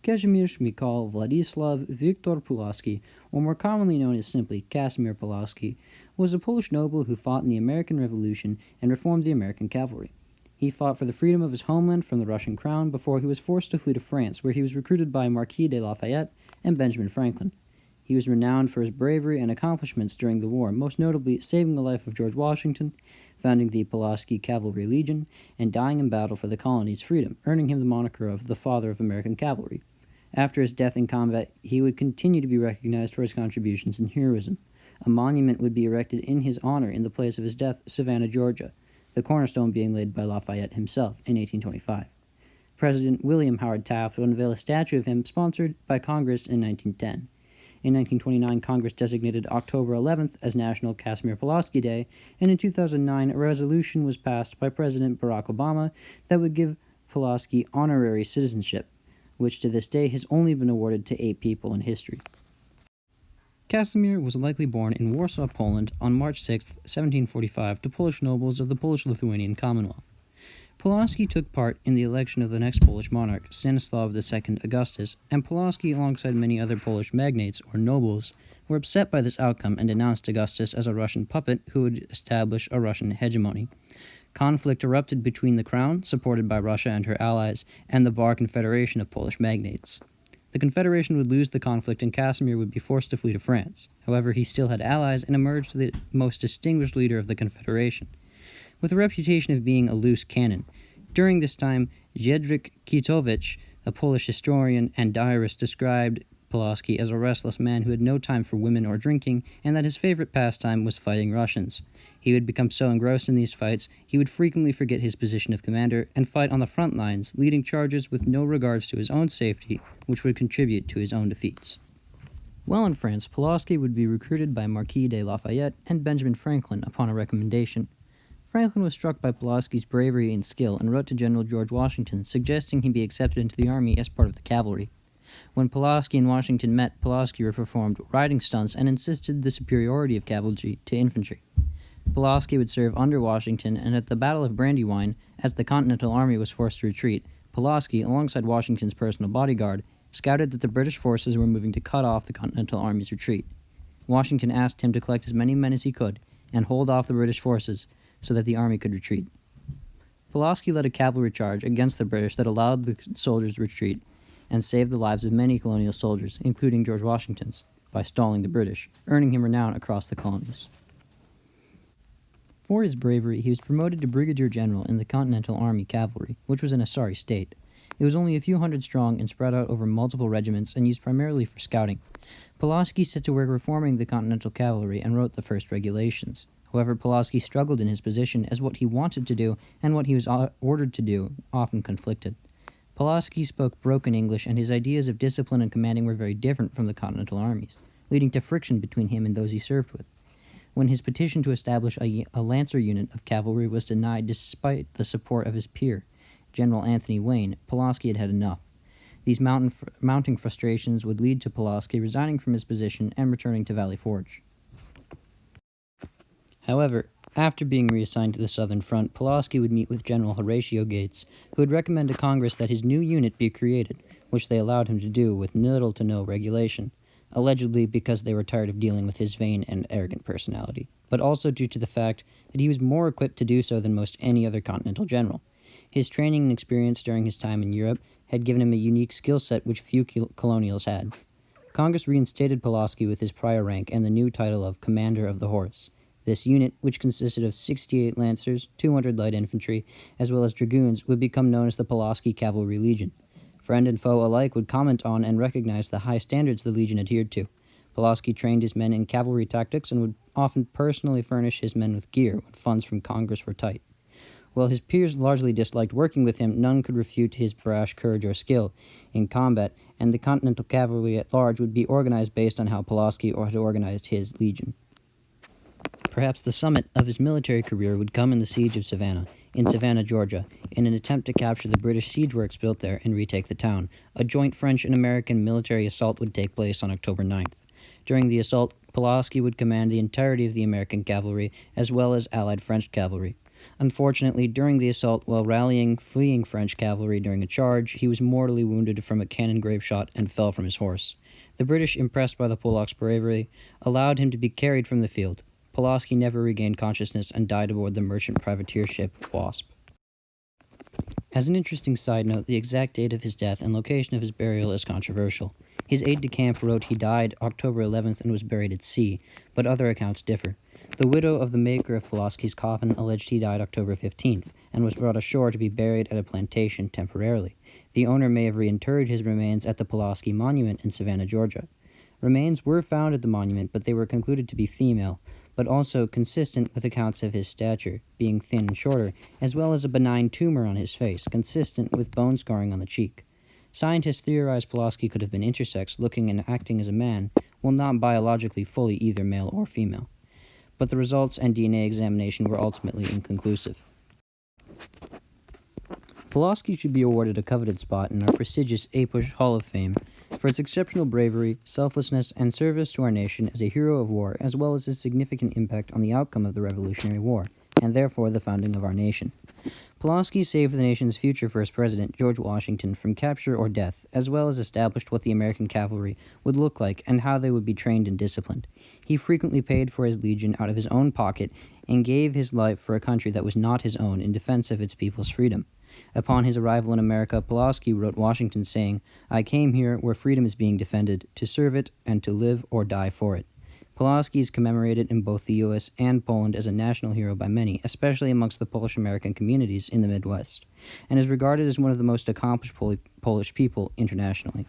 Kazimierz, Michał, Władysław, Wiktor Pulaski, or more commonly known as simply Kazimierz Pulaski, was a Polish noble who fought in the American Revolution and reformed the American cavalry. He fought for the freedom of his homeland from the Russian crown before he was forced to flee to France, where he was recruited by Marquis de Lafayette and Benjamin Franklin. He was renowned for his bravery and accomplishments during the war, most notably saving the life of George Washington, founding the Pulaski Cavalry Legion, and dying in battle for the colony's freedom, earning him the moniker of the Father of American Cavalry. After his death in combat, he would continue to be recognized for his contributions and heroism. A monument would be erected in his honor in the place of his death, Savannah, Georgia, the cornerstone being laid by Lafayette himself in 1825. President William Howard Taft would unveil a statue of him sponsored by Congress in 1910. In 1929, Congress designated October 11th as National Kazimierz Pulaski Day, and in 2009, a resolution was passed by President Barack Obama that would give Pulaski honorary citizenship, which to this day has only been awarded to 8 people in history. Kazimierz was likely born in Warsaw, Poland on March 6, 1745, to Polish nobles of the Polish-Lithuanian Commonwealth. Pulaski took part in the election of the next Polish monarch, Stanislav II Augustus, and Pulaski, alongside many other Polish magnates or nobles, were upset by this outcome and denounced Augustus as a Russian puppet who would establish a Russian hegemony. Conflict erupted between the crown, supported by Russia and her allies, and the Bar Confederation of Polish magnates. The Confederation would lose the conflict and Kazimierz would be forced to flee to France. However, he still had allies and emerged the most distinguished leader of the Confederation, with a reputation of being a loose cannon. During this time, Jedrzej Kitowicz, a Polish historian and diarist, described Pulaski as a restless man who had no time for women or drinking, and that his favorite pastime was fighting Russians. He would become so engrossed in these fights, he would frequently forget his position of commander and fight on the front lines, leading charges with no regards to his own safety, which would contribute to his own defeats. While in France, Pulaski would be recruited by Marquis de Lafayette and Benjamin Franklin upon a recommendation. Franklin was struck by Pulaski's bravery and skill and wrote to General George Washington, suggesting he be accepted into the army as part of the cavalry. When Pulaski and Washington met, Pulaski performed riding stunts and insisted the superiority of cavalry to infantry. Pulaski would serve under Washington, and at the Battle of Brandywine, as the Continental Army was forced to retreat, Pulaski, alongside Washington's personal bodyguard, scouted that the British forces were moving to cut off the Continental Army's retreat. Washington asked him to collect as many men as he could and hold off the British forces so that the army could retreat. Pulaski led a cavalry charge against the British that allowed the soldiers to retreat and saved the lives of many colonial soldiers, including George Washington's, by stalling the British, earning him renown across the colonies. For his bravery, he was promoted to brigadier general in the Continental Army Cavalry, which was in a sorry state. It was only a few hundred strong and spread out over multiple regiments and used primarily for scouting. Pulaski set to work reforming the Continental Cavalry and wrote the first regulations. However, Pulaski struggled in his position, as what he wanted to do and what he was ordered to do often conflicted. Pulaski spoke broken English, and his ideas of discipline and commanding were very different from the Continental armies, leading to friction between him and those he served with. When his petition to establish a Lancer unit of cavalry was denied despite the support of his peer, General Anthony Wayne, Pulaski had had enough. These mounting frustrations would lead to Pulaski resigning from his position and returning to Valley Forge. However, after being reassigned to the Southern Front, Pulaski would meet with General Horatio Gates, who would recommend to Congress that his new unit be created, which they allowed him to do with little to no regulation, allegedly because they were tired of dealing with his vain and arrogant personality, but also due to the fact that he was more equipped to do so than most any other Continental general. His training and experience during his time in Europe had given him a unique skill set which few colonials had. Congress reinstated Pulaski with his prior rank and the new title of Commander of the Horse. This unit, which consisted of 68 Lancers, 200 light infantry, as well as dragoons, would become known as the Pulaski Cavalry Legion. Friend and foe alike would comment on and recognize the high standards the Legion adhered to. Pulaski trained his men in cavalry tactics and would often personally furnish his men with gear when funds from Congress were tight. While his peers largely disliked working with him, none could refute his brash courage or skill in combat, and the Continental Cavalry at large would be organized based on how Pulaski had organized his legion. Perhaps the summit of his military career would come in the Siege of Savannah, in Savannah, Georgia, in an attempt to capture the British siege works built there and retake the town. A joint French and American military assault would take place on October 9th. During the assault, Pulaski would command the entirety of the American cavalry, as well as allied French cavalry. Unfortunately, during the assault, while rallying fleeing French cavalry during a charge, he was mortally wounded from a cannon grape shot and fell from his horse. The British, impressed by the Polacks' bravery, allowed him to be carried from the field. Pulaski never regained consciousness and died aboard the merchant privateer ship Wasp. As an interesting side note, the exact date of his death and location of his burial is controversial. His aide-de-camp wrote he died October 11th and was buried at sea, but other accounts differ. The widow of the maker of Pulaski's coffin alleged he died October 15th and was brought ashore to be buried at a plantation temporarily. The owner may have reinterred his remains at the Pulaski Monument in Savannah, Georgia. Remains were found at the monument, but they were concluded to be female, but also consistent with accounts of his stature, being thin and shorter, as well as a benign tumor on his face, consistent with bone scarring on the cheek. Scientists theorize Pulaski could have been intersex, looking and acting as a man, while not biologically fully either male or female. But the results and DNA examination were ultimately inconclusive. Pulaski should be awarded a coveted spot in our prestigious APUSH Hall of Fame for its exceptional bravery, selflessness, and service to our nation as a hero of war, as well as his significant impact on the outcome of the Revolutionary War, and therefore the founding of our nation. Pulaski saved the nation's future first president, George Washington, from capture or death, as well as established what the American cavalry would look like and how they would be trained and disciplined. He frequently paid for his legion out of his own pocket and gave his life for a country that was not his own in defense of its people's freedom. Upon his arrival in America, Pulaski wrote Washington saying, "I came here where freedom is being defended, to serve it and to live or die for it." Pulaski is commemorated in both the U.S. and Poland as a national hero by many, especially amongst the Polish-American communities in the Midwest, and is regarded as one of the most accomplished Polish people internationally.